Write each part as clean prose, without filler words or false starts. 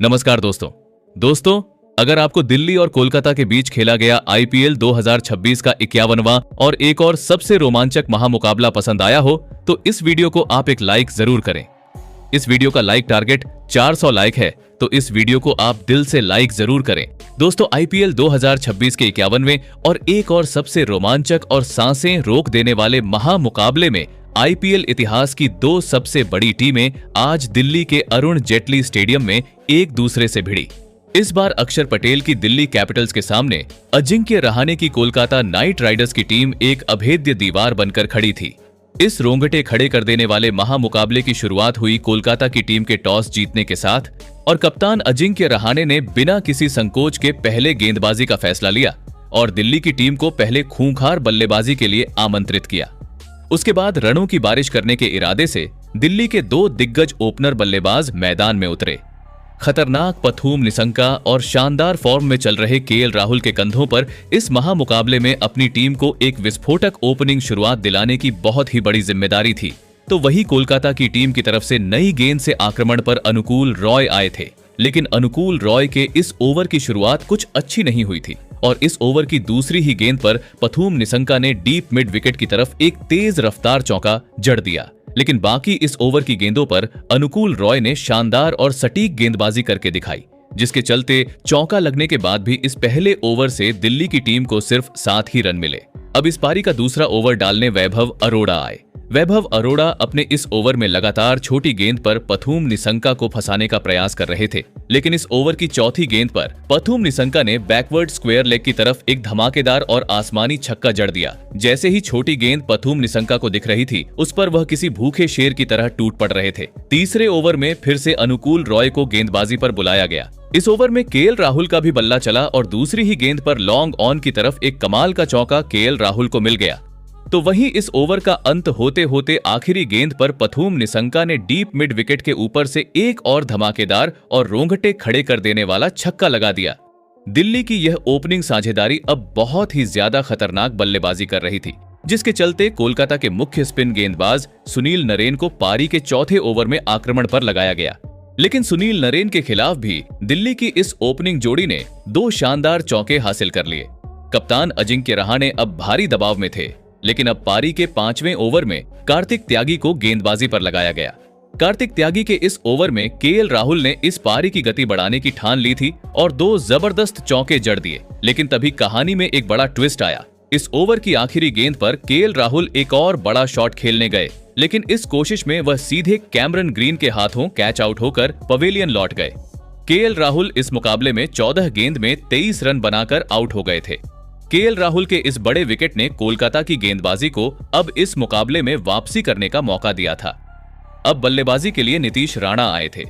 नमस्कार दोस्तों, अगर आपको दिल्ली और कोलकाता के बीच खेला गया आईपीएल 2026 का 51वां और एक और सबसे रोमांचक महामुकाबला पसंद आया हो तो इस वीडियो को आप एक लाइक जरूर करें। इस वीडियो का लाइक टारगेट 400 लाइक है, तो इस वीडियो को आप दिल से लाइक जरूर करें। दोस्तों, आईपीएल 2026 के 51वें और एक और सबसे रोमांचक और सांसें रोक देने वाले महामुकाबले में आईपीएल इतिहास की दो सबसे बड़ी टीमें आज दिल्ली के अरुण जेटली स्टेडियम में एक दूसरे से भिड़ी। इस बार अक्षर पटेल की दिल्ली कैपिटल्स के सामने अजिंक्य रहाणे की कोलकाता नाइट राइडर्स की टीम एक अभेद्य दीवार बनकर खड़ी थी। इस रोंगटे खड़े कर देने वाले महामुकाबले की शुरुआत हुई कोलकाता की टीम के टॉस जीतने के साथ और कप्तान अजिंक्य रहाणे ने बिना किसी संकोच के पहले गेंदबाजी का फैसला लिया और दिल्ली की टीम को पहले खूंखार बल्लेबाजी के लिए आमंत्रित किया। उसके बाद रनों की बारिश करने के इरादे से दिल्ली के दो दिग्गज ओपनर बल्लेबाज मैदान में उतरे। खतरनाक पथूम निसंका और शानदार फॉर्म में चल रहे केएल राहुल के कंधों पर इस महामुकाबले में अपनी टीम को एक विस्फोटक ओपनिंग शुरुआत दिलाने की बहुत ही बड़ी जिम्मेदारी थी। तो वही कोलकाता की टीम की तरफ से नई गेंद से आक्रमण पर अनुकूल रॉय आए थे, लेकिन अनुकूल रॉय के इस ओवर की शुरुआत कुछ अच्छी नहीं हुई थी और इस ओवर की दूसरी ही गेंद पर पथूम निसंका ने डीप मिड विकेट की तरफ एक तेज रफ्तार चौका जड़ दिया। लेकिन बाकी इस ओवर की गेंदों पर अनुकूल रॉय ने शानदार और सटीक गेंदबाजी करके दिखाई, जिसके चलते चौका लगने के बाद भी इस पहले ओवर से दिल्ली की टीम को सिर्फ 7 ही रन मिले। अब इस पारी का दूसरा ओवर डालने वैभव अरोड़ा आए। वैभव अरोड़ा अपने इस ओवर में लगातार छोटी गेंद पर पथूम निसंका को फंसाने का प्रयास कर रहे थे, लेकिन इस ओवर की चौथी गेंद पर पथूम निसंका ने बैकवर्ड स्क्वायर लेग की तरफ एक धमाकेदार और आसमानी छक्का जड़ दिया। जैसे ही छोटी गेंद पथूम निसंका को दिख रही थी, उस पर वह किसी भूखे शेर की तरह टूट पड़ रहे थे। तीसरे ओवर में फिर से अनुकूल रॉय को गेंदबाजी पर बुलाया गया। इस ओवर में केएल राहुल का भी बल्ला चला और दूसरी ही गेंद पर लॉन्ग ऑन की तरफ एक कमाल का चौका केएल राहुल को मिल गया। तो वहीं इस ओवर का अंत होते होते आखिरी गेंद पर पथूम निसंका ने डीप मिड विकेट के ऊपर से एक और धमाकेदार और रोंगटे खड़े कर देने वाला छक्का लगा दिया। दिल्ली की यह ओपनिंग साझेदारी अब बहुत ही ज्यादा खतरनाक बल्लेबाजी कर रही थी, जिसके चलते कोलकाता के मुख्य स्पिन गेंदबाज सुनील नरेन को पारी के चौथे ओवर में आक्रमण पर लगाया गया। लेकिन सुनील नरेन के खिलाफ भी दिल्ली की इस ओपनिंग जोड़ी ने 2 शानदार चौके हासिल कर लिए। कप्तान अजिंक्य रहाणे अब भारी दबाव में थे, लेकिन अब पारी के 5वें ओवर में कार्तिक त्यागी को गेंदबाजी पर लगाया गया। कार्तिक त्यागी के इस ओवर में केएल राहुल ने इस पारी की गति बढ़ाने की ठान ली थी और 2 जबरदस्त चौके जड़ दिए। लेकिन तभी कहानी में एक बड़ा ट्विस्ट आया। इस ओवर की आखिरी गेंद पर केएल राहुल एक और बड़ा शॉट खेलने गए, लेकिन इस कोशिश में वह सीधे कैमरन ग्रीन के हाथों कैच आउट होकर पवेलियन लौट गए। केएल राहुल इस मुकाबले में 14 गेंद में 23 रन बनाकर आउट हो गए थे। केएल राहुल के इस बड़े विकेट ने कोलकाता की गेंदबाजी को अब इस मुकाबले में वापसी करने का मौका दिया था। अब बल्लेबाजी के लिए नीतीश राणा आए थे।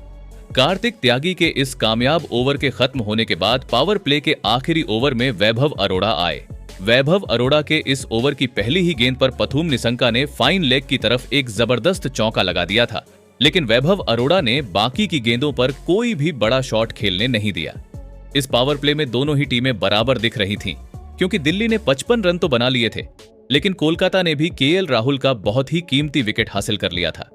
कार्तिक त्यागी के इस कामयाब ओवर के खत्म होने के बाद पावर प्ले के आखिरी ओवर में वैभव अरोड़ा आए। वैभव अरोड़ा के इस ओवर की पहली ही गेंद पर पथूम निसंका ने फाइन लेग की तरफ एक जबरदस्त चौका लगा दिया था, लेकिन वैभव अरोड़ा ने बाकी की गेंदों पर कोई भी बड़ा शॉट खेलने नहीं दिया। इस पावर प्ले में दोनों ही टीमें बराबर दिख रही थीं, क्योंकि दिल्ली ने 55 रन तो बना लिए थे, लेकिन कोलकाता ने भी केएल राहुल का बहुत ही कीमती विकेट हासिल कर लिया था।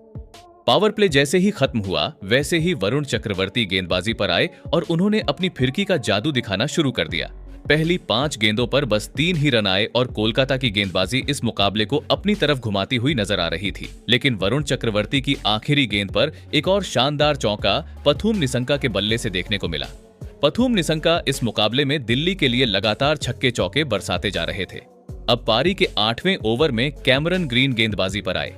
पावर प्ले जैसे ही खत्म हुआ, वैसे ही वरुण चक्रवर्ती गेंदबाजी पर आए और उन्होंने अपनी फिरकी का जादू दिखाना शुरू कर दिया। पहली 5 गेंदों पर बस 3 ही रन आए और कोलकाता की गेंदबाजी इस मुकाबले को अपनी तरफ घुमाती हुई नजर आ रही थी। लेकिन वरुण चक्रवर्ती की आखिरी गेंद पर एक और शानदार चौका पथूम निसंका के बल्ले से देखने को मिला। पथूम निसंका इस मुकाबले में दिल्ली के लिए लगातार छक्के चौके बरसाते जा रहे थे। अब पारी के 8वें ओवर में कैमरन ग्रीन गेंदबाजी पर आए।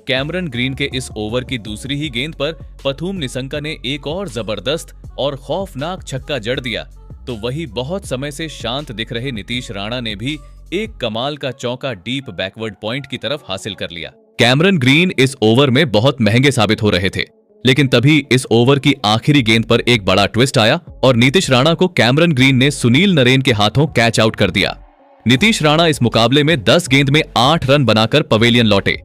कैमरन ग्रीन के इस ओवर की दूसरी ही गेंद पर पथूम निसंका ने एक और जबरदस्त और खौफनाक छक्का जड़ दिया। तो वही बहुत समय से शांत दिख रहे नीतीश राणा ने भी एक कमाल का चौका डीप बैकवर्ड पॉइंट की तरफ हासिल कर लिया। कैमरन ग्रीन इस ओवर में बहुत महंगे साबित हो रहे थे, लेकिन तभी इस ओवर की आखिरी गेंद पर एक बड़ा ट्विस्ट आया और नीतीश राणा को कैमरन ग्रीन ने सुनील नरेन के हाथों कैच आउट कर दिया। नीतीश राणा इस मुकाबले में 10 गेंद में 8 रन बनाकर पवेलियन लौटे।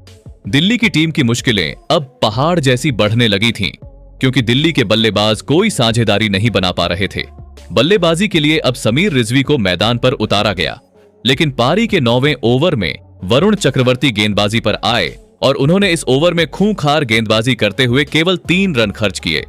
दिल्ली की टीम की मुश्किलें अब पहाड़ जैसी बढ़ने लगी थीं, क्योंकि दिल्ली के बल्लेबाज कोई साझेदारी नहीं बना पा रहे थे। बल्लेबाजी के लिए अब समीर रिजवी को मैदान पर उतारा गया, लेकिन पारी के 9वें ओवर में वरुण चक्रवर्ती गेंदबाजी पर आए और उन्होंने इस ओवर में खूंखार गेंदबाजी करते हुए केवल 3 रन खर्च किए।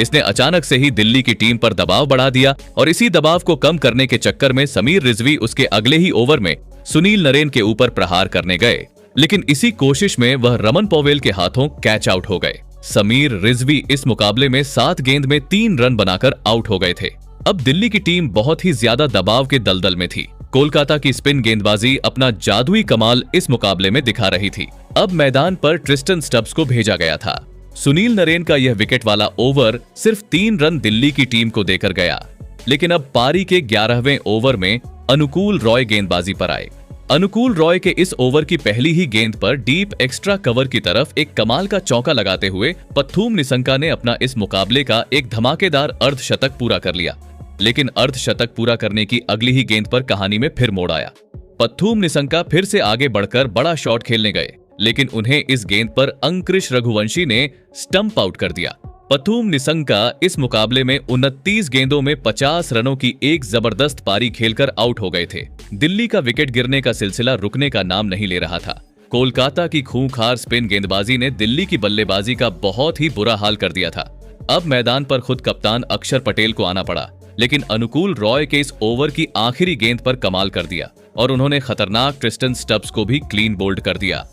इसने अचानक से ही दिल्ली की टीम पर दबाव बढ़ा दिया और इसी दबाव को कम करने के चक्कर में समीर रिजवी उसके अगले ही ओवर में सुनील नरेन के ऊपर प्रहार करने गए, लेकिन इसी कोशिश में वह रमन पॉवेल के हाथों कैच आउट हो गए। समीर रिजवी इस मुकाबले में 7 गेंद में 3 रन बनाकर आउट हो गए थे। अब दिल्ली की टीम बहुत ही ज्यादा दबाव के दलदल में थी। कोलकाता की स्पिन गेंदबाजी अपना जादुई कमाल इस मुकाबले में दिखा रही थी। अब मैदान पर ट्रिस्टन स्टब्स को भेजा गया था। सुनील नरेन का यह विकेट वाला ओवर सिर्फ 3 रन दिल्ली की टीम को देकर गया, लेकिन अब पारी के 11वें ओवर में अनुकूल रॉय गेंदबाजी पर आए। अनुकूल रॉय के इस ओवर की पहली ही गेंद पर डीप एक्स्ट्रा कवर की तरफ एक कमाल का चौका लगाते हुए पत्थूम निसंका ने अपना इस मुकाबले का एक धमाकेदार अर्धशतक पूरा कर लिया। लेकिन अर्धशतक पूरा करने की अगली ही गेंद पर कहानी में फिर मोड़ आया। पत्थूम निसंका फिर से आगे बढ़कर बड़ा शॉट खेलने गए, लेकिन उन्हें इस गेंद पर अंकृश रघुवंशी ने स्टंप आउट कर दिया। पत्थूम निसंका इस मुकाबले में 29 गेंदों में 50 रनों की एक जबरदस्त पारी खेलकर आउट हो गए थे। दिल्ली का विकेट गिरने का सिलसिला रुकने का नाम नहीं ले रहा था। कोलकाता की खूंखार स्पिन गेंदबाजी ने दिल्ली की बल्लेबाजी का बहुत ही बुरा हाल कर दिया था। अब मैदान पर खुद कप्तान अक्षर पटेल को आना पड़ा, लेकिन अनुकूल रॉय के इस ओवर की आखिरी गेंद पर कमाल कर दिया और उन्होंने खतरनाक ट्रिस्टन स्टब्स को भी क्लीन बोल्ड कर दिया।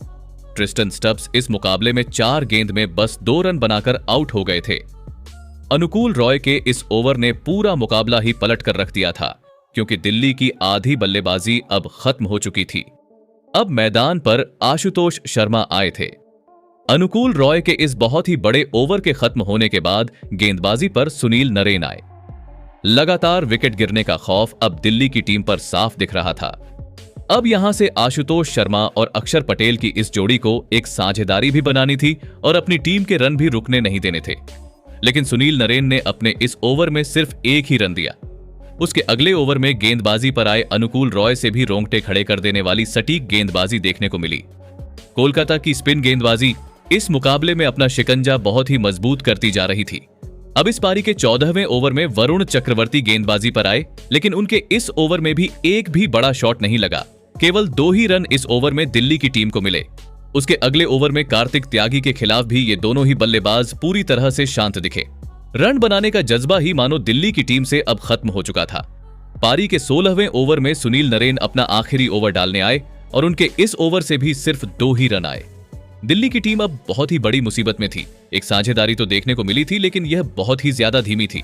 ट्रिस्टन स्टब्स इस मुकाबले में 4 गेंद में बस 2 रन बनाकर आउट हो गए थे। अनुकूल रॉय के इस ओवर ने पूरा मुकाबला ही पलट कर रख दिया था, क्योंकि दिल्ली की आधी बल्लेबाजी अब खत्म हो चुकी थी। अब मैदान पर आशुतोष शर्मा आए थे। अनुकूल रॉय के इस बहुत ही बड़े ओवर के खत्म होने के बाद गेंदबाजी पर सुनील नरेन आए। लगातार विकेट गिरने का खौफ अब दिल्ली की टीम पर साफ दिख रहा था। अब यहां से आशुतोष शर्मा और अक्षर पटेल की इस जोड़ी को एक साझेदारी भी बनानी थी और अपनी टीम के रन भी रुकने नहीं देने थे। लेकिन सुनील नरेन ने अपने इस ओवर में सिर्फ 1 ही रन दिया। उसके अगले ओवर में गेंदबाजी पर आए अनुकूल रॉय से भी रोंगटे खड़े कर देने वाली सटीक गेंदबाजी देखने को मिली। कोलकाता की स्पिन गेंदबाजी इस मुकाबले में अपना शिकंजा बहुत ही मजबूत करती जा रही थी। अब इस पारी के 14वें ओवर में वरुण चक्रवर्ती गेंदबाजी पर आए, लेकिन उनके इस ओवर में भी एक भी बड़ा शॉट नहीं लगा। केवल 2 ही रन इस ओवर में दिल्ली की टीम को मिले। उसके अगले ओवर में कार्तिक त्यागी के खिलाफ भी ये दोनों ही बल्लेबाज पूरी तरह से शांत दिखे। रन बनाने का जज्बा ही मानो दिल्ली की टीम से अब खत्म हो चुका था। पारी के 16वें ओवर में सुनील नरेन अपना आखिरी ओवर डालने आए और उनके इस ओवर से भी सिर्फ 2 ही रन आए। दिल्ली की टीम अब बहुत ही बड़ी मुसीबत में थी। एक साझेदारी तो देखने को मिली थी, लेकिन यह बहुत ही ज्यादा धीमी थी।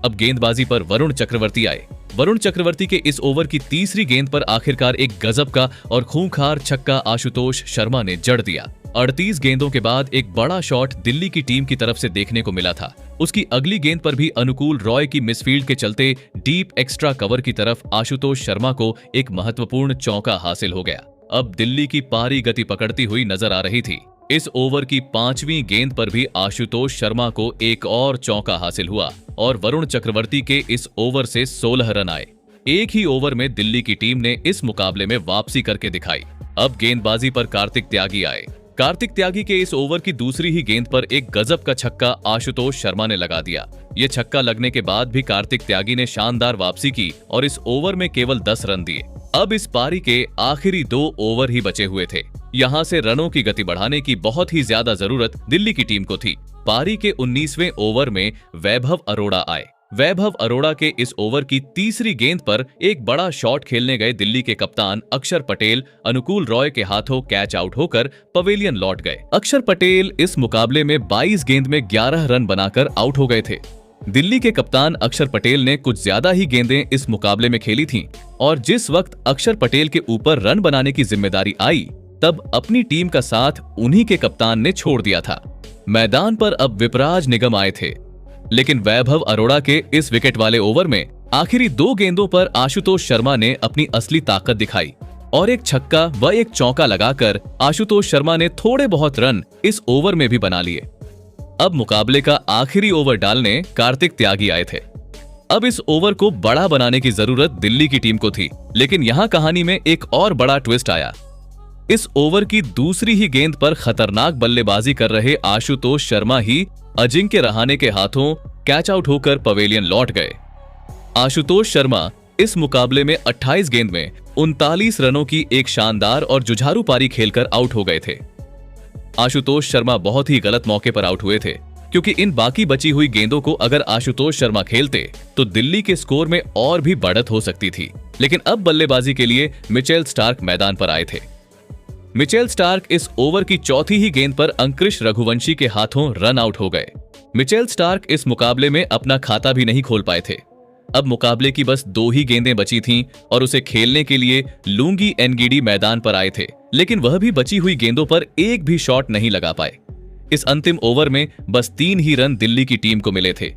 अब गेंदबाजी पर वरुण चक्रवर्ती आए। वरुण चक्रवर्ती के इस ओवर की तीसरी गेंद पर आखिरकार एक गजब का और खूंखार छक्का आशुतोष शर्मा ने जड़ दिया। 38 गेंदों के बाद एक बड़ा शॉट दिल्ली की टीम की तरफ से देखने को मिला था। उसकी अगली गेंद पर भी अनुकूल रॉय की मिसफील्ड के चलते डीप एक्स्ट्रा कवर की तरफ आशुतोष शर्मा को एक महत्वपूर्ण चौका हासिल हो गया। अब दिल्ली की पारी गति पकड़ती हुई नजर आ रही थी। इस ओवर की 5वीं गेंद पर भी आशुतोष शर्मा को एक और चौका हासिल हुआ और वरुण चक्रवर्ती के इस ओवर से 16 रन आए। एक ही ओवर में दिल्ली की टीम ने इस मुकाबले में वापसी करके दिखाई। अब गेंदबाजी पर कार्तिक त्यागी आए। कार्तिक त्यागी के इस ओवर की दूसरी ही गेंद पर एक गजब का छक्का आशुतोष शर्मा ने लगा दिया। ये छक्का लगने के बाद भी कार्तिक त्यागी ने शानदार वापसी की और इस ओवर में केवल 10 रन दिए। अब इस पारी के आखिरी 2 ओवर ही बचे हुए थे। यहाँ से रनों की गति बढ़ाने की बहुत ही ज्यादा जरूरत दिल्ली की टीम को थी। पारी के 19वें ओवर में वैभव अरोड़ा आए। वैभव अरोड़ा के इस ओवर की तीसरी गेंद पर एक बड़ा शॉट खेलने गए दिल्ली के कप्तान अक्षर पटेल अनुकूल रॉय के हाथों कैच आउट होकर पवेलियन लौट गए। अक्षर पटेल इस मुकाबले में 22 गेंद में 11 रन बनाकर आउट हो गए थे। दिल्ली के कप्तान अक्षर पटेल ने कुछ ज्यादा ही गेंदें इस मुकाबले में खेली थीं और जिस वक्त अक्षर पटेल के ऊपर रन बनाने की जिम्मेदारी आई, तब अपनी टीम का साथ उन्हीं के कप्तान ने छोड़ दिया था। मैदान पर अब विपराज निगम आए थे, लेकिन वैभव अरोड़ा के इस विकेट वाले ओवर में आखिरी 2 गेंदों पर आशुतोष शर्मा ने अपनी असली ताकत दिखाई और एक छक्का व एक चौका लगाकर आशुतोष शर्मा ने थोड़े बहुत रन इस ओवर में भी बना लिए। अब मुकाबले का आखिरी ओवर डालने कार्तिक त्यागी आए थे। अब इस ओवर को बड़ा बनाने की जरूरत दिल्ली की टीम को थी, लेकिन यहाँ कहानी में एक और बड़ा ट्विस्ट आया। इस ओवर की दूसरी ही गेंद पर खतरनाक बल्लेबाजी कर रहे आशुतोष शर्मा ही अजिंक्य रहाणे के हाथों कैच आउट होकर पवेलियन लौट गए। आशुतोष शर्मा इस मुकाबले में 28 गेंद में 39 रनों की एक शानदार और जुझारू पारी खेलकर आउट हो गए थे। आशुतोष शर्मा बहुत ही गलत मौके पर आउट हुए थे। क्योंकि इन बाकी बची हुई गेंदों को अगर आशुतोष शर्मा खेलते तो दिल्ली के स्कोर में और भी बढ़त हो सकती थी। लेकिन अब बल्लेबाजी के लिए मिचेल स्टार्क मैदान पर आए थे। मिचेल स्टार्क इस ओवर की चौथी ही गेंद पर अंकुश रघुवंशी के हाथों रन आउट हो गए। मिचेल स्टार्क इस मुकाबले में अपना खाता भी नहीं खोल पाए थे। अब मुकाबले की बस 2 ही गेंदें बची थीं और उसे खेलने के लिए लुंगी एनगिडी मैदान पर आए थे, लेकिन वह भी बची हुई गेंदों पर एक भी शॉट नहीं लगा पाए। इस अंतिम ओवर में बस 3 ही रन दिल्ली की टीम को मिले थे।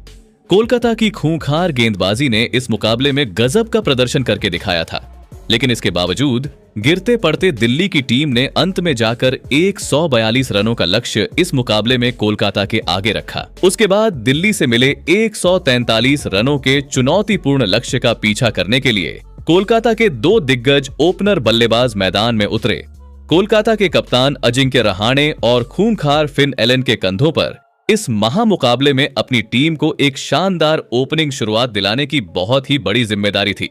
कोलकाता की खूंखार गेंदबाजी ने इस मुकाबले में गजब का प्रदर्शन करके दिखाया था, लेकिन इसके बावजूद गिरते पड़ते दिल्ली की टीम ने अंत में जाकर 142 रनों का लक्ष्य इस मुकाबले में कोलकाता के आगे रखा। उसके बाद दिल्ली से मिले 143 रनों के चुनौतीपूर्ण लक्ष्य का पीछा करने के लिए कोलकाता के 2 दिग्गज ओपनर बल्लेबाज मैदान में उतरे। कोलकाता के कप्तान अजिंक्य रहाणे और खूंखार फिन एलन के कंधों पर इस महामुकाबले में अपनी टीम को एक शानदार ओपनिंग शुरुआत दिलाने की बहुत ही बड़ी जिम्मेदारी थी।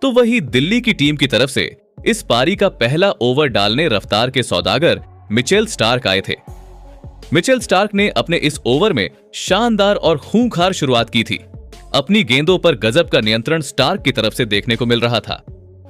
तो वही दिल्ली की टीम की तरफ से इस पारी का पहला ओवर डालने रफ्तार के सौदागर मिचेल स्टार्क आए थे। मिचेल स्टार्क ने अपने इस ओवर में शानदार और खूंखार शुरुआत की थी। अपनी गेंदों पर गजब का नियंत्रण स्टार्क की तरफ से देखने को मिल रहा था,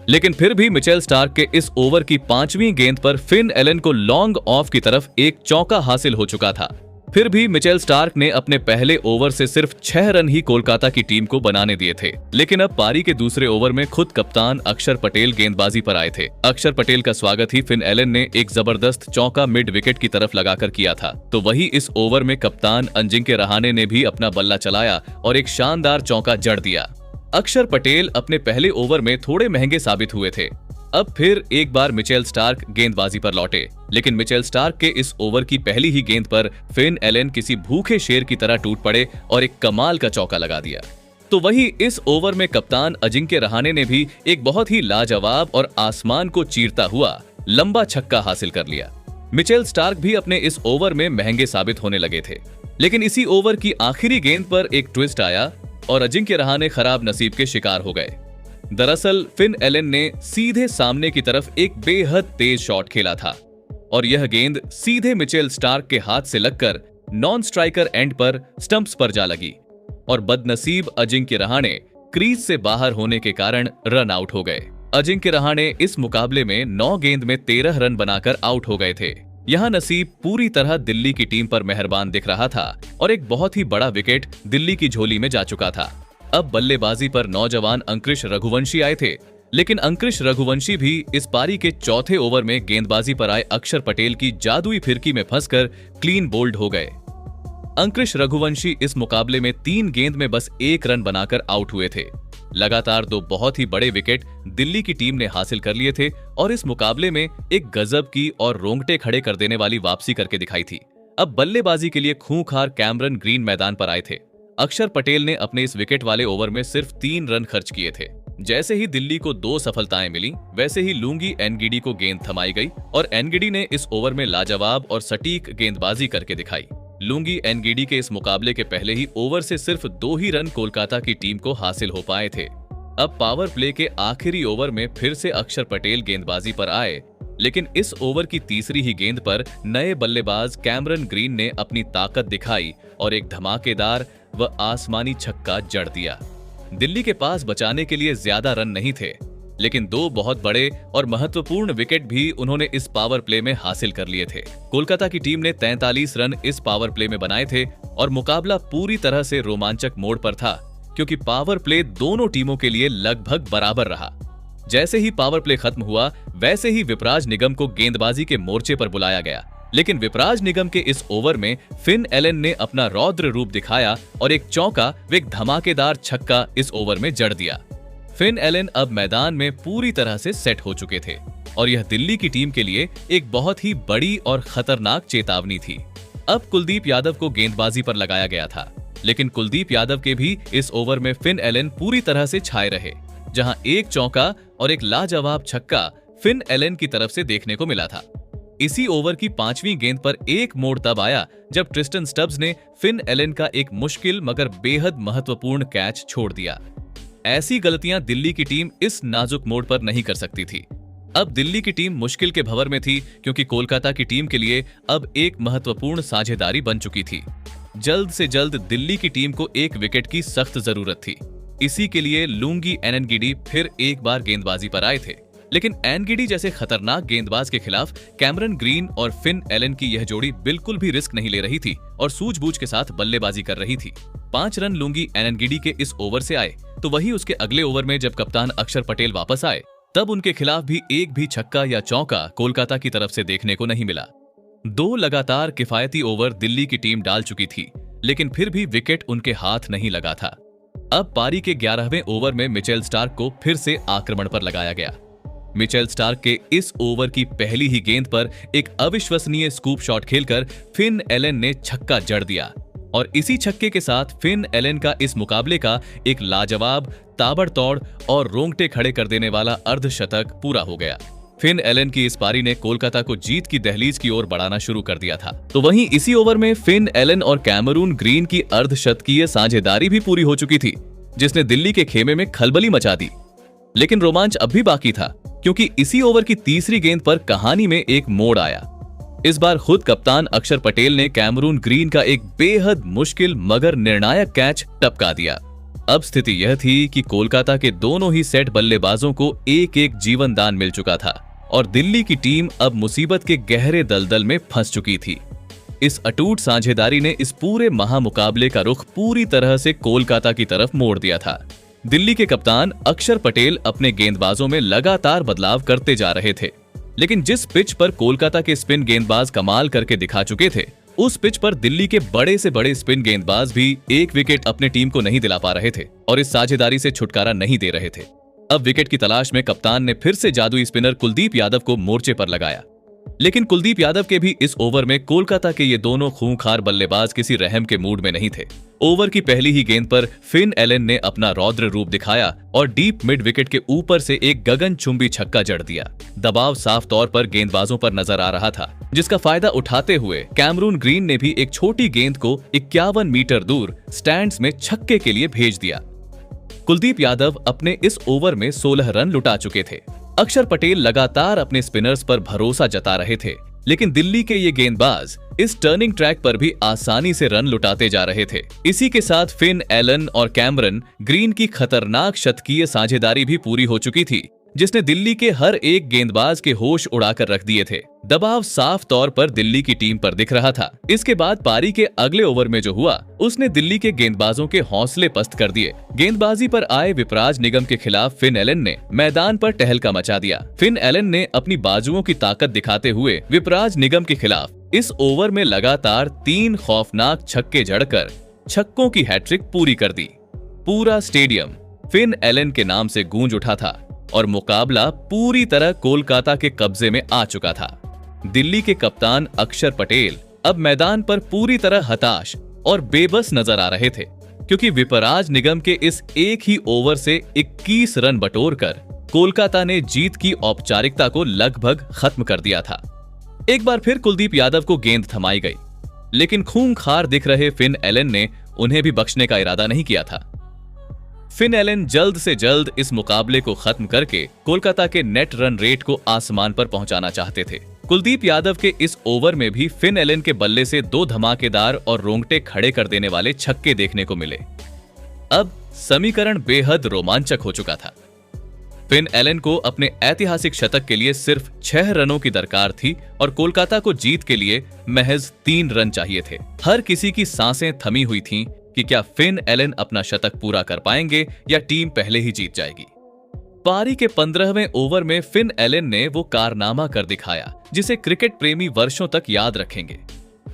लेकिन फिर भी मिचेल स्टार्क के इस ओवर की 5वीं गेंद पर फिन एलन को लॉन्ग ऑफ की तरफ एक चौका हासिल हो चुका था। फिर भी मिचेल स्टार्क ने अपने पहले ओवर से सिर्फ 6 रन ही कोलकाता की टीम को बनाने दिए थे। लेकिन अब पारी के दूसरे ओवर में खुद कप्तान अक्षर पटेल गेंदबाजी पर आए थे। अक्षर पटेल का स्वागत ही फिन एलन ने एक जबरदस्त चौका मिड विकेट की तरफ लगाकर किया था। तो वही इस ओवर में कप्तान अजिंक्य रहाणे ने भी अपना बल्ला चलाया और एक शानदार चौका जड़ दिया। अक्षर पटेल अपने पहले ओवर में थोड़े महंगे साबित हुए थे। अब फिर एक बार मिचेल स्टार्क गेंदबाजी पर लौटे, लेकिन मिचेल स्टार्क के इस ओवर की पहली ही गेंद पर फिन एलन किसी भूखे शेर की तरह टूट पड़े और एक कमाल का चौका लगा दिया। तो वही इस ओवर में कप्तान अजिंक्य रहाणे ने भी एक बहुत ही लाजवाब और आसमान को चीरता हुआ लंबा छक्का हासिल कर लिया। मिचेल स्टार्क भी अपने इस ओवर में महंगे साबित होने लगे थे, लेकिन इसी ओवर की आखिरी गेंद पर एक ट्विस्ट आया और अजिंक्य रहाणे खराब नसीब के शिकार हो गए। दरअसल फिन एलन ने सीधे सामने की तरफ एक बेहद तेज शॉट खेला था और यह गेंद सीधे मिचेल स्टार्क के हाथ से लगकर नॉन स्ट्राइकर एंड पर स्टंप्स पर जा लगी और बदनसीब अजिंक्य रहाणे क्रीज से बाहर होने के कारण रन आउट हो गए। अजिंक्य रहाणे इस मुकाबले में 9 गेंद में 13 रन बनाकर आउट हो गए थे। यहाँ नसीब पूरी तरह दिल्ली की टीम पर मेहरबान दिख रहा था और एक बहुत ही बड़ा विकेट दिल्ली की झोली में जा चुका था। अब बल्लेबाजी पर नौजवान अंकुश रघुवंशी आए थे, लेकिन अंकुश रघुवंशी भी इस पारी के चौथे ओवर में गेंदबाजी पर आए अक्षर पटेल की जादुई फिरकी में फंसकर क्लीन बोल्ड हो गए। अंकुश रघुवंशी इस मुकाबले में 3 गेंद में बस 1 रन बनाकर आउट हुए थे। लगातार 2 बहुत ही बड़े विकेट दिल्ली की टीम ने हासिल कर लिए थे और इस मुकाबले में एक गजब की और रोंगटे खड़े कर देने वाली वापसी करके दिखाई थी। अब बल्लेबाजी के लिए खूंखार कैमरन ग्रीन मैदान पर आए थे। अक्षर पटेल ने अपने इस विकेट वाले ओवर में सिर्फ 3 रन खर्च किए थे। जैसे ही दिल्ली को 2 सफलताएं मिली, वैसे ही लुंगी एनगिडी को गेंद थमाई गई और एनगिडी ने इस ओवर में लाजवाब और सटीक गेंदबाजी करके दिखाई। लुंगी एनगिडी के इस मुकाबले के पहले ही ओवर से सिर्फ 2 ही रन कोलकाता की टीम को हासिल हो पाए थे। अब पावर प्ले के आखिरी ओवर में फिर से अक्षर पटेल गेंदबाजी पर आए, लेकिन इस ओवर की तीसरी ही गेंद पर नए बल्लेबाज कैमरन ग्रीन ने अपनी ताकत दिखाई और एक धमाकेदार व आसमानी छक्का जड़ दिया। दिल्ली के पास बचाने के लिए ज्यादा रन नहीं थे, लेकिन 2 बहुत बड़े और महत्वपूर्ण विकेट भी उन्होंने इस पावर प्ले में हासिल कर लिए थे। कोलकाता की टीम ने 43 रन इस पावर प्ले में बनाए थे और मुकाबला पूरी तरह से रोमांचक मोड़ पर था, क्योंकि पावर प्ले दोनों टीमों के लिए लगभग बराबर रहा। जैसे ही पावर प्ले खत्म हुआ, वैसे ही विपराज निगम को गेंदबाजी के मोर्चे पर बुलाया गया, लेकिन विपराज निगम के इस ओवर में फिन एलन ने अपना रौद्र रूप दिखाया और एक चौका व एक धमाकेदार छक्का इस ओवर में जड़ दिया। फिन एलन अब मैदान में पूरी तरह से सेट हो चुके थे और यह दिल्ली की टीम के लिए एक बहुत ही बड़ी और खतरनाक चेतावनी थी। अब कुलदीप यादव को गेंदबाजी पर लगाया गया था, लेकिन कुलदीप यादव के भी इस ओवर में फिन एलन पूरी तरह से छाए रहे, जहां एक चौका और एक लाजवाब छक्का फिन एलन की तरफ से देखने को मिला था। इसी ओवर की 5वीं गेंद पर एक मोड़ तब आया जब ट्रिस्टन स्टब्स ने फिन एलन का एक मुश्किल मगर बेहद महत्वपूर्ण कैच छोड़ दिया। ऐसी गलतियां दिल्ली की टीम इस नाजुक मोड़ पर नहीं कर सकती थी। अब दिल्ली की टीम मुश्किल के भंवर में थी, क्योंकि कोलकाता की टीम के लिए अब एक महत्वपूर्ण साझेदारी बन चुकी थी। जल्द से जल्द दिल्ली की टीम को एक विकेट की सख्त जरूरत थी। इसी के लिए लुंगी एनगिडी फिर एक बार गेंदबाजी पर आए थे, लेकिन एनगिडी जैसे खतरनाक गेंदबाज के खिलाफ कैमरन ग्रीन और फिन एलन की यह जोड़ी बिल्कुल भी रिस्क नहीं ले रही थी और सूझबूझ के साथ बल्लेबाजी कर रही थी। 5 रन लुंगी एनगिडी के इस ओवर से आए तो वही उसके अगले ओवर में जब कप्तान अक्षर पटेल वापस आए तब उनके खिलाफ भी एक भी छक्का या चौका कोलकाता की तरफ से देखने को नहीं मिला। 2 लगातार किफायती ओवर दिल्ली की टीम डाल चुकी थी, लेकिन फिर भी विकेट उनके हाथ नहीं लगा था। अब पारी के 11वें ओवर में मिचेल स्टार्क को फिर से आक्रमण पर लगाया गया। मिचेल स्टार्क के इस ओवर की पहली ही गेंद पर एक अविश्वसनीय स्कूप शॉट खेलकर फिन एलन ने छक्का जड़ दिया और इसी छक्के के साथ फिन एलन का इस मुकाबले का एक लाजवाब, ताबड़तोड़ और रोंगटे खड़े कर देने वाला अर्धशतक पूरा हो गया। फिन एलन की इस पारी ने कोलकाता को जीत की दहलीज की ओर बढ़ाना शुरू कर दिया था। तो वहीं इसी ओवर में फिन एलन और कैमरून ग्रीन की अर्धशतकीय साझेदारी भी पूरी हो चुकी थी, जिसने दिल्ली के खेमे में खलबली मचा दी। लेकिन रोमांच अब भी बाकी था, क्योंकि इसी ओवर की तीसरी गेंद पर कहानी में एक मोड़ आया। इस बार खुद कप्तान अक्षर पटेल ने कैमरून ग्रीन का एक बेहद मुश्किल मगर निर्णायक कैच टपका दिया। अब स्थिति यह थी कि कोलकाता के दोनों ही सेट बल्लेबाजों को एक एक जीवन दान मिल चुका था और दिल्ली की टीम अब मुसीबत के गहरे दलदल में फंस चुकी थी। इस अटूट साझेदारी ने इस पूरे महामुकाबले का रुख पूरी तरह से कोलकाता की तरफ मोड़ दिया था। दिल्ली के कप्तान अक्षर पटेल अपने गेंदबाजों में लगातार बदलाव करते जा रहे थे, लेकिन जिस पिच पर कोलकाता के स्पिन गेंदबाज कमाल करके दिखा चुके थे, उस पिच पर दिल्ली के बड़े से बड़े स्पिन गेंदबाज भी एक विकेट अपने टीम को नहीं दिला पा रहे थे और इस साझेदारी से छुटकारा नहीं दे रहे थे। अब विकेट की तलाश में कप्तान ने फिर से जादुई स्पिनर कुलदीप यादव को मोर्चे पर लगाया, लेकिन कुलदीप यादव के भी इस ओवर में कोलकाता के ये दोनों खूंखार बल्लेबाज किसी रहम के मूड में नहीं थे। ओवर की पहली ही गेंद पर फिन एलन ने अपना रौद्र रूप दिखाया और डीप मिड विकेट के ऊपर से एक गगनचुंबी छक्का जड़ दिया। दबाव साफ तौर पर गेंदबाजों पर नजर आ रहा था, जिसका फायदा उठाते हुए कैमरून ग्रीन ने भी एक छोटी गेंद को 51 मीटर दूर स्टैंड्स में छक्के के लिए भेज दिया। कुलदीप यादव अपने इस ओवर में 16 रन लुटा चुके थे। अक्षर पटेल लगातार अपने स्पिनर्स पर भरोसा जता रहे थे, लेकिन दिल्ली के ये गेंदबाज इस टर्निंग ट्रैक पर भी आसानी से रन लुटाते जा रहे थे। इसी के साथ फिन एलन और कैमरन ग्रीन की खतरनाक शतकीय साझेदारी भी पूरी हो चुकी थी, जिसने दिल्ली के हर एक गेंदबाज के होश उड़ाकर रख दिए थे। दबाव साफ तौर पर दिल्ली की टीम पर दिख रहा था। इसके बाद पारी के अगले ओवर में जो हुआ, उसने दिल्ली के गेंदबाजों के हौसले पस्त कर दिए। गेंदबाजी पर आए विपराज निगम के खिलाफ फिन एलन ने मैदान पर टहलका मचा दिया। फिन एलन ने अपनी बाजुओं की ताकत दिखाते हुए विपराज निगम के खिलाफ इस ओवर में लगातार 3 खौफनाक छक्के जड़कर छक्कों की हैट्रिक पूरी कर दी। पूरा स्टेडियम फिन एलन के नाम से गूंज उठा था और मुकाबला पूरी तरह कोलकाता के कब्जे में आ चुका था। दिल्ली के कप्तान अक्षर पटेल अब मैदान पर पूरी तरह हताश और बेबस नजर आ रहे थे, क्योंकि विपराज निगम के इस एक ही ओवर से 21 रन बटोरकर कोलकाता ने जीत की औपचारिकता को लगभग खत्म कर दिया था। एक बार फिर कुलदीप यादव को गेंद थमाई गई, लेकिन खूंखार दिख रहे फिन एलन ने उन्हें भी बख्शने का इरादा नहीं किया था। फिन एलन जल्द से जल्द इस मुकाबले को खत्म करके कोलकाता के नेट रन रेट को आसमान पर पहुंचाना चाहते थे। कुलदीप यादव के इस ओवर में भी फिन एलन के बल्ले से 2 धमाकेदार और रोंगटे खड़े कर देने वाले छक्के देखने को मिले। अब समीकरण बेहद रोमांचक हो चुका था। फिन एलन को अपने ऐतिहासिक शतक के लिए सिर्फ 6 रनों की दरकार थी और कोलकाता को जीत के लिए महज 3 रन चाहिए थे। हर किसी की सांसें थमी हुई थीं कि क्या फिन एलन अपना शतक पूरा कर पाएंगे या टीम पहले ही जीत जाएगी। पारी के 15वें ओवर में फिन एलन ने वो कारनामा कर दिखाया जिसे क्रिकेट प्रेमी वर्षों तक याद रखेंगे।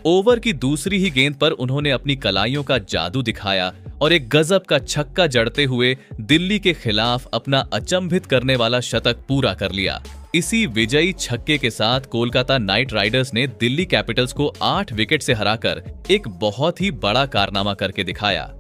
ओवर की दूसरी ही गेंद पर उन्होंने अपनी कलाइयों का जादू दिखाया और एक गजब का छक्का जड़ते हुए दिल्ली के खिलाफ अपना अचंभित करने वाला शतक पूरा कर लिया। इसी विजयी छक्के के साथ कोलकाता नाइट राइडर्स ने दिल्ली कैपिटल्स को 8 विकेट से हराकर एक बहुत ही बड़ा कारनामा करके दिखाया।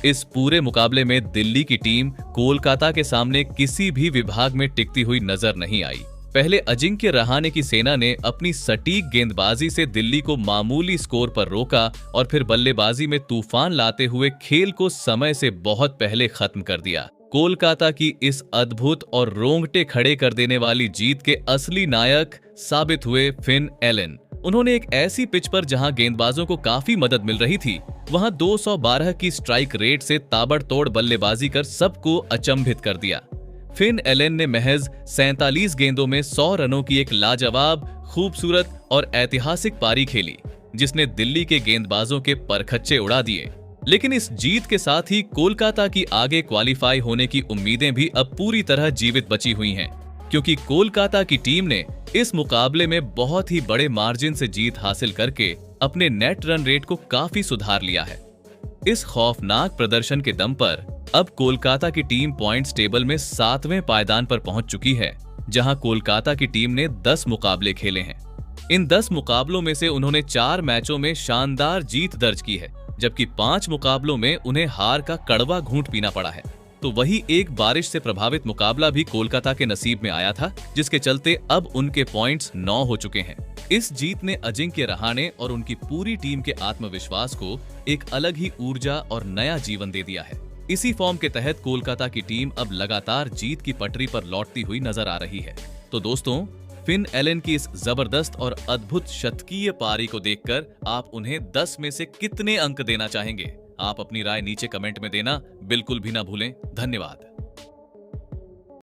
इस पूरे मुकाबले में दिल्ली की टीम कोलकाता के सामने किसी भी विभाग में टिकती हुई नजर नहीं आई। पहले अजिंक्य रहाणे की सेना ने अपनी सटीक गेंदबाजी से दिल्ली को मामूली स्कोर पर रोका और फिर बल्लेबाजी में तूफान लाते हुए खेल को समय से बहुत पहले खत्म कर दिया। कोलकाता की इस अद्भुत और रोंगटे खड़े कर देने वाली जीत के असली नायक साबित हुए फिन एलन। उन्होंने एक ऐसी पिच पर जहां गेंदबाजों को काफी मदद मिल रही थी, वहां 212 की स्ट्राइक रेट से ताबड़तोड़ बल्लेबाजी कर सबको अचंभित कर दिया। फिन एलन ने महज 47 गेंदों में 100 रनों की एक लाजवाब, खूबसूरत और ऐतिहासिक पारी खेली, जिसने दिल्ली के गेंदबाजों के परखच्चे उड़ा दिए। लेकिन इस जीत के साथ ही कोलकाता की आगे क्वालिफाई होने की उम्मीदें भी अब पूरी तरह जीवित बची हुई हैं, क्योंकि कोलकाता की टीम ने इस मुकाबले में बहुत ही बड़े मार्जिन से जीत हासिल करके अपने नेट रन रेट को काफी सुधार लिया है। इस खौफनाक प्रदर्शन के दम पर अब कोलकाता की टीम पॉइंट्स टेबल में 7वें पायदान पर पहुंच चुकी है, जहां कोलकाता की टीम ने 10 मुकाबले खेले हैं। इन 10 मुकाबलों में से उन्होंने 4 मैचों में शानदार जीत दर्ज की है, जबकि 5 मुकाबलों में उन्हें हार का कड़वा घूंट पीना पड़ा है। तो वही एक बारिश से प्रभावित मुकाबला भी कोलकाता के नसीब में आया था, जिसके चलते अब उनके पॉइंट्स 9 हो चुके हैं। इस जीत ने अजिंक्य रहाणे और उनकी पूरी टीम के आत्मविश्वास को एक अलग ही ऊर्जा और नया जीवन दे दिया है। इसी फॉर्म के तहत कोलकाता की टीम अब लगातार जीत की पटरी पर लौटती हुई नजर आ रही है। तो दोस्तों, फिन एलन की इस जबरदस्त और अद्भुत शतकीय पारी को देखकर आप उन्हें 10 में से कितने अंक देना चाहेंगे? आप अपनी राय नीचे कमेंट में देना बिल्कुल भी ना भूलें। धन्यवाद।